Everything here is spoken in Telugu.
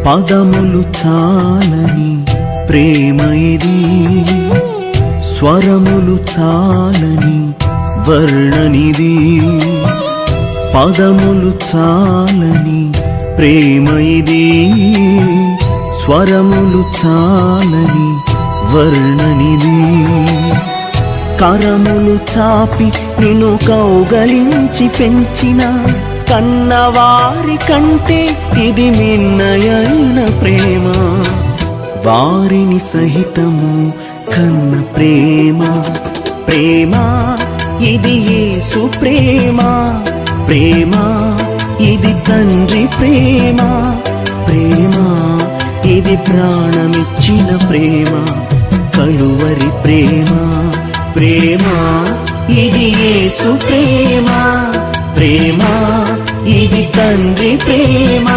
పదములు చాలని ప్రేమ ఇది, స్వరములు చాలని వర్ణనిది. పదములు చాలని ప్రేమ ఇది, స్వరములు చాలని వర్ణనిది. కరములు చాపి నిన్ను కౌగలించి పెంచిన కన్నవారి కంటే ఇది మిన్నయైన ప్రేమ. వారిని సహితము కన్న ప్రేమ. ప్రేమ ఇది యేసు ప్రేమ. ప్రేమ ఇది తండ్రి ప్రేమ. ప్రేమ ఇది ప్రాణమిచ్చిన ప్రేమ, కలువరి ప్రేమ. ప్రేమ ఇది యేసు ప్రేమ. ప్రేమ ఇది తండ్రి ప్రేమ.